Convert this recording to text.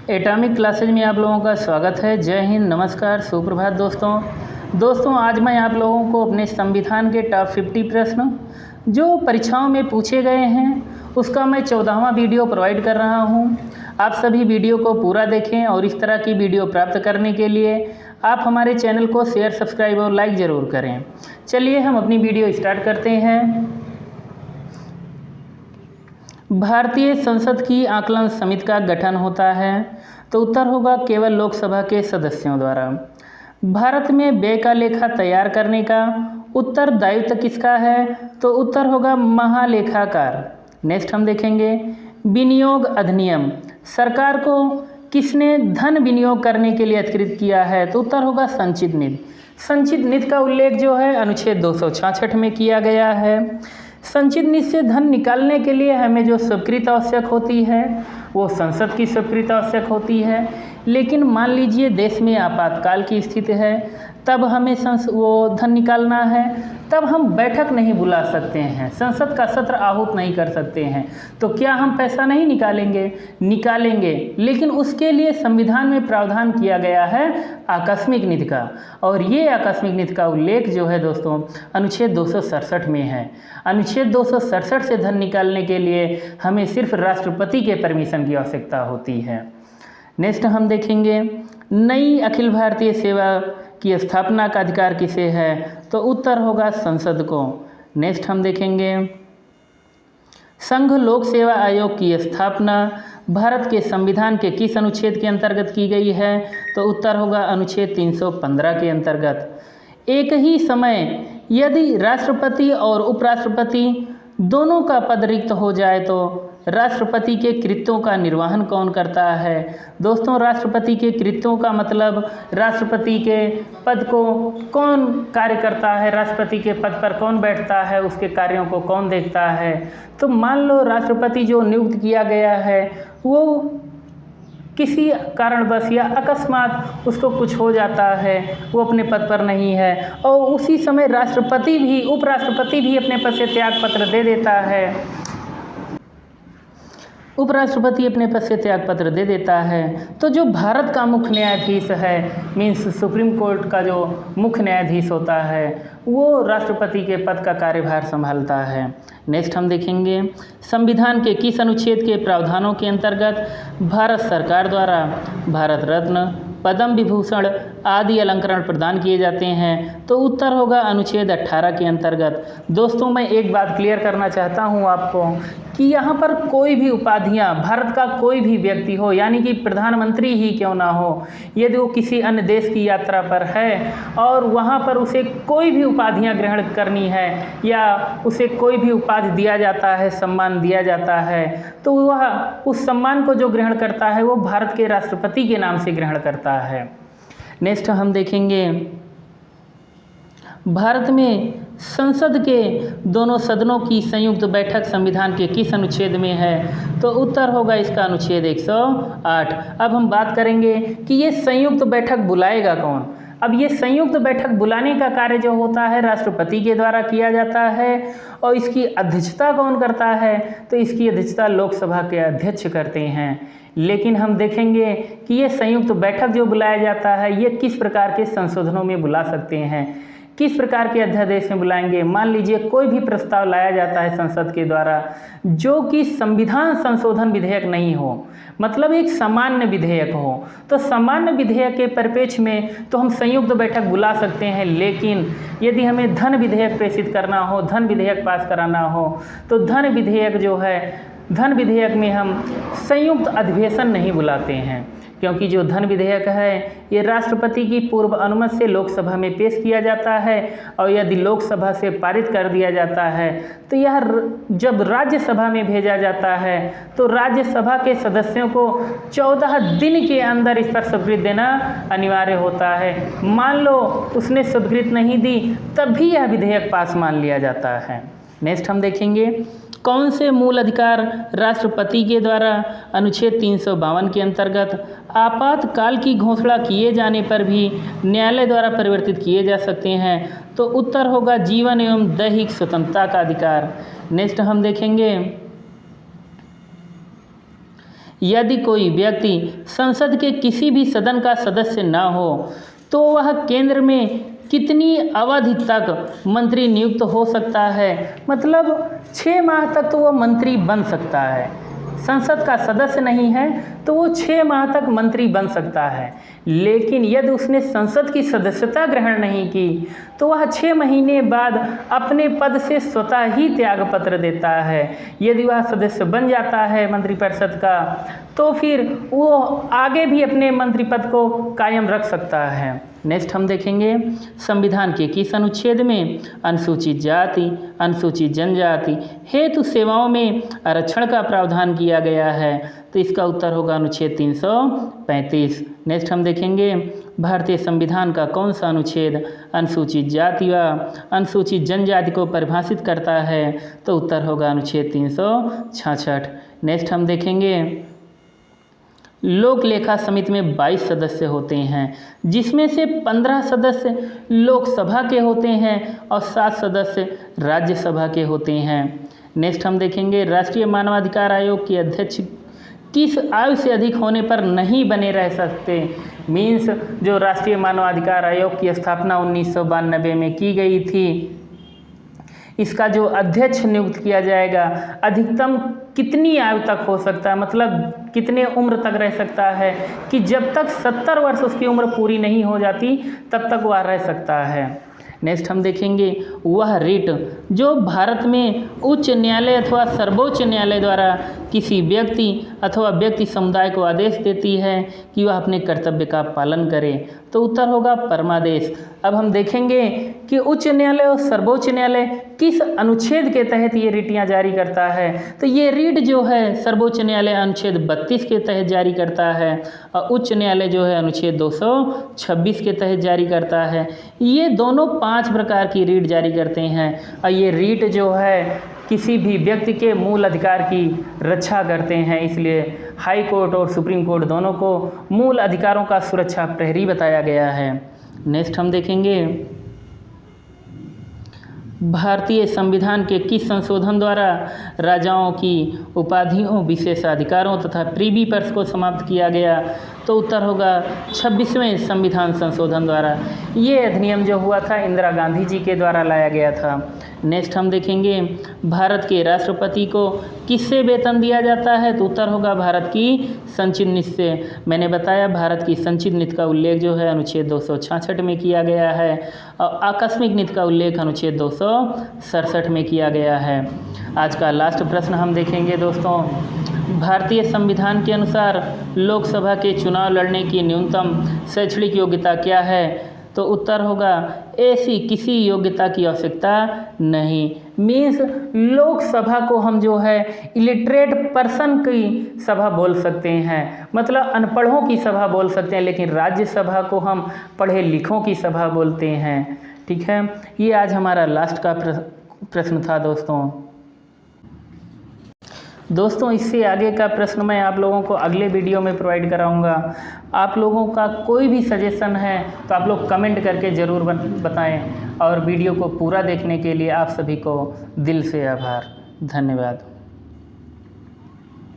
Atomic classes में आप लोगों का स्वागत है। जय हिंद, नमस्कार, सुप्रभात दोस्तों। आज मैं आप लोगों को अपने संविधान के टॉप 50 प्रश्न जो परीक्षाओं में पूछे गए हैं उसका मैं 14वां वीडियो प्रोवाइड कर रहा हूं। आप सभी वीडियो को पूरा देखें और इस तरह की वीडियो प्राप्त करने के लिए आप हमारे चैनल को शेयर, सब्सक्राइब और लाइक ज़रूर करें। चलिए हम अपनी वीडियो स्टार्ट करते हैं। भारतीय संसद की आकलन समिति का गठन होता है, तो उत्तर होगा केवल लोकसभा के सदस्यों द्वारा। भारत में व्यय का लेखा तैयार करने का उत्तरदायित्व किसका है, तो उत्तर होगा महालेखाकार। नेक्स्ट हम देखेंगे विनियोग अधिनियम, सरकार को किसने धन विनियोग करने के लिए अधिकृत किया है, तो उत्तर होगा संचित निधि। संचित निधि का उल्लेख जो है अनुच्छेद 266 में किया गया है। संचित निधि से धन निकालने के लिए हमें जो स्वीकृति आवश्यक होती है वो संसद की स्वीकृति आवश्यक होती है। लेकिन मान लीजिए देश में आपातकाल की स्थिति है, तब हमें वो धन निकालना है, तब हम बैठक नहीं बुला सकते हैं, संसद का सत्र आहूत नहीं कर सकते हैं। तो क्या हम पैसा नहीं निकालेंगे, लेकिन उसके लिए संविधान में प्रावधान किया गया है आकस्मिक निधि का। और ये आकस्मिक निधि का उल्लेख जो है दोस्तों अनुच्छेद 267 में है। अनुच्छेद 267 से धन निकालने के लिए हमें सिर्फ राष्ट्रपति के परमिशन की आवश्यकता होती है। नेक्स्ट हम देखेंगे नई अखिल भारतीय सेवा की स्थापना का अधिकार किसे है, तो उत्तर होगा संसद को। नेक्स्ट हम देखेंगे संघ लोक सेवा आयोग की स्थापना भारत के संविधान के किस अनुच्छेद के अंतर्गत की गई है, तो उत्तर होगा अनुच्छेद 315 के अंतर्गत। एक ही समय यदि राष्ट्रपति और उपराष्ट्रपति दोनों का पद रिक्त हो जाए तो राष्ट्रपति के कृत्यों का निर्वहन कौन करता है। दोस्तों राष्ट्रपति के कृत्यों का मतलब राष्ट्रपति के पद को कौन कार्य करता है, राष्ट्रपति के पद पर कौन बैठता है, उसके कार्यों को कौन देखता है। तो मान लो राष्ट्रपति जो नियुक्त किया गया है वो किसी कारणवश या अकस्मात उसको कुछ हो जाता है, वो अपने पद पर नहीं है, और उसी समय उपराष्ट्रपति भी अपने पद से त्याग पत्र दे देता है। उपराष्ट्रपति अपने पद से त्याग पत्र दे देता है, तो जो भारत का मुख्य न्यायाधीश है, मीन्स सुप्रीम कोर्ट का जो मुख्य न्यायाधीश होता है, वो राष्ट्रपति के पद का कार्यभार संभालता है। नेक्स्ट हम देखेंगे संविधान के किस अनुच्छेद के प्रावधानों के अंतर्गत भारत सरकार द्वारा भारत रत्न, पद्म विभूषण आदि अलंकरण प्रदान किए जाते हैं, तो उत्तर होगा अनुच्छेद 18 के अंतर्गत। दोस्तों मैं एक बात क्लियर करना चाहता हूं आपको कि यहाँ पर कोई भी उपाधियाँ भारत का कोई भी व्यक्ति हो, यानी कि प्रधानमंत्री ही क्यों ना हो, यदि वो किसी अन्य देश की यात्रा पर है और वहाँ पर उसे कोई भी उपाधियाँ ग्रहण करनी है या उसे कोई भी उपाधि दिया जाता है, सम्मान दिया जाता है, तो वह उस सम्मान को जो ग्रहण करता है वो भारत के राष्ट्रपति के नाम से ग्रहण करता है। नेक्स्ट हम देखेंगे भारत में संसद के दोनों सदनों की संयुक्त बैठक संविधान के किस अनुच्छेद में है, तो उत्तर होगा इसका अनुच्छेद 108। अब हम बात करेंगे कि ये संयुक्त बैठक बुलाएगा कौन। अब ये संयुक्त बैठक बुलाने का कार्य जो होता है राष्ट्रपति के द्वारा किया जाता है, और इसकी अध्यक्षता कौन करता है, तो इसकी अध्यक्षता लोकसभा के अध्यक्ष करते हैं। लेकिन हम देखेंगे कि ये संयुक्त बैठक जो बुलाया जाता है ये किस प्रकार के संशोधनों में बुला सकते हैं, किस प्रकार के अध्यादेश में बुलाएंगे। मान लीजिए कोई भी प्रस्ताव लाया जाता है संसद के द्वारा जो कि संविधान संशोधन विधेयक नहीं हो, मतलब एक सामान्य विधेयक हो, तो सामान्य विधेयक के परिप्रेक्ष्य में तो हम संयुक्त बैठक बुला सकते हैं। लेकिन यदि हमें धन विधेयक प्रेषित करना हो, धन विधेयक पास कराना हो, तो धन विधेयक में हम संयुक्त अधिवेशन नहीं बुलाते हैं, क्योंकि जो धन विधेयक है ये राष्ट्रपति की पूर्व अनुमति से लोकसभा में पेश किया जाता है, और यदि लोकसभा से पारित कर दिया जाता है तो यह जब राज्यसभा में भेजा जाता है तो राज्यसभा के सदस्यों को 14 दिन के अंदर इस पर स्वीकृति देना अनिवार्य होता है। मान लो उसने स्वीकृति नहीं दी तब भी यह विधेयक पास मान लिया जाता है। नेक्स्ट हम देखेंगे कौन से मूल अधिकार राष्ट्रपति के द्वारा अनुच्छेद 352 के अंतर्गत आपातकाल की घोषणा किए जाने पर भी न्यायालय द्वारा परिवर्तित किए जा सकते हैं, तो उत्तर होगा जीवन एवं दैहिक स्वतंत्रता का अधिकार। नेक्स्ट हम देखेंगे यदि कोई व्यक्ति संसद के किसी भी सदन का सदस्य न हो तो वह केंद्र में कितनी अवधि तक मंत्री नियुक्त हो सकता है? मतलब 6 माह तक तो वह मंत्री बन सकता है। संसद का सदस्य नहीं है तो वो 6 माह तक मंत्री बन सकता है, लेकिन यदि उसने संसद की सदस्यता ग्रहण नहीं की तो वह 6 महीने बाद अपने पद से स्वतः ही त्यागपत्र देता है। यदि वह सदस्य बन जाता है मंत्रिपरिषद का तो फिर वो आगे भी अपने मंत्री पद को कायम रख सकता है। नेक्स्ट हम देखेंगे संविधान के किस अनुच्छेद में अनुसूचित जाति, अनुसूचित जनजाति हेतु सेवाओं में आरक्षण का प्रावधान किया गया है? तो इसका उत्तर होगा अनुच्छेद 335। नेक्स्ट हम देखेंगे भारतीय संविधान का कौन सा अनुच्छेद अनुसूचित जाति व अनुसूचित जनजाति को परिभाषित करता है? तो उत्तर होगा अनुच्छेद 366। नेक्स्ट हम देखेंगे लोक लेखा समिति में 22 सदस्य होते हैं, जिसमें से 15 सदस्य लोकसभा के होते हैं और 7 सदस्य राज्यसभा के होते हैं। नेक्स्ट हम देखेंगे राष्ट्रीय मानवाधिकार आयोग के अध्यक्ष किस आयु से अधिक होने पर नहीं बने रह सकते? मीन्स जो राष्ट्रीय मानवाधिकार आयोग की स्थापना 1992 में की गई थी, इसका जो अध्यक्ष नियुक्त किया जाएगा अधिकतम कितनी आयु तक हो सकता है, मतलब कितने उम्र तक रह सकता है कि जब तक 70 वर्ष उसकी उम्र पूरी नहीं हो जाती तब तक वह रह सकता है। नेक्स्ट हम देखेंगे वह रिट जो भारत में उच्च न्यायालय अथवा सर्वोच्च न्यायालय द्वारा किसी व्यक्ति अथवा व्यक्ति समुदाय को आदेश देती है कि वह अपने कर्तव्य का पालन करे? तो उत्तर होगा परमादेश। अब हम देखेंगे कि उच्च न्यायालय और सर्वोच्च न्यायालय किस अनुच्छेद के तहत ये रिटियाँ जारी करता है? तो ये रिट जो है सर्वोच्च न्यायालय अनुच्छेद 32 के तहत जारी करता है और उच्च न्यायालय जो है अनुच्छेद 226 के तहत जारी करता है। ये दोनों 5 प्रकार की रीट जारी करते हैं और ये रीट जो है किसी भी व्यक्ति के मूल अधिकार की रक्षा करते हैं, इसलिए हाई कोर्ट और सुप्रीम कोर्ट दोनों को मूल अधिकारों का सुरक्षा प्रहरी बताया गया है। नेक्स्ट हम देखेंगे भारतीय संविधान के किस संशोधन द्वारा राजाओं की उपाधियों, विशेषाधिकारों तथा प्रीवी पर्स को समाप्त किया गया? तो उत्तर होगा 26वें संविधान संशोधन द्वारा। ये अधिनियम जो हुआ था इंदिरा गांधी जी के द्वारा लाया गया था। नेक्स्ट हम देखेंगे भारत के राष्ट्रपति को किससे वेतन दिया जाता है? तो उत्तर होगा भारत की संचित नीति से। मैंने बताया भारत की संचित नीति का उल्लेख जो है अनुच्छेद 266 में किया गया है और आकस्मिक नीति का उल्लेख अनुच्छेद 267 में किया गया है। आज का लास्ट प्रश्न हम देखेंगे दोस्तों, भारतीय संविधान के अनुसार लोकसभा के चुनाव लड़ने की न्यूनतम शैक्षणिक योग्यता क्या है? तो उत्तर होगा ऐसी किसी योग्यता की आवश्यकता नहीं। मीन्स लोकसभा को हम जो है इलिटरेट पर्सन की सभा बोल सकते हैं, मतलब अनपढ़ों की सभा बोल सकते हैं, लेकिन राज्यसभा को हम पढ़े लिखों की सभा बोलते हैं। ठीक है, ये आज हमारा लास्ट का प्रश्न था दोस्तों इससे आगे का प्रश्न मैं आप लोगों को अगले वीडियो में प्रोवाइड कराऊंगा। आप लोगों का कोई भी सजेशन है तो आप लोग कमेंट करके ज़रूर बताएं और वीडियो को पूरा देखने के लिए आप सभी को दिल से आभार। धन्यवाद।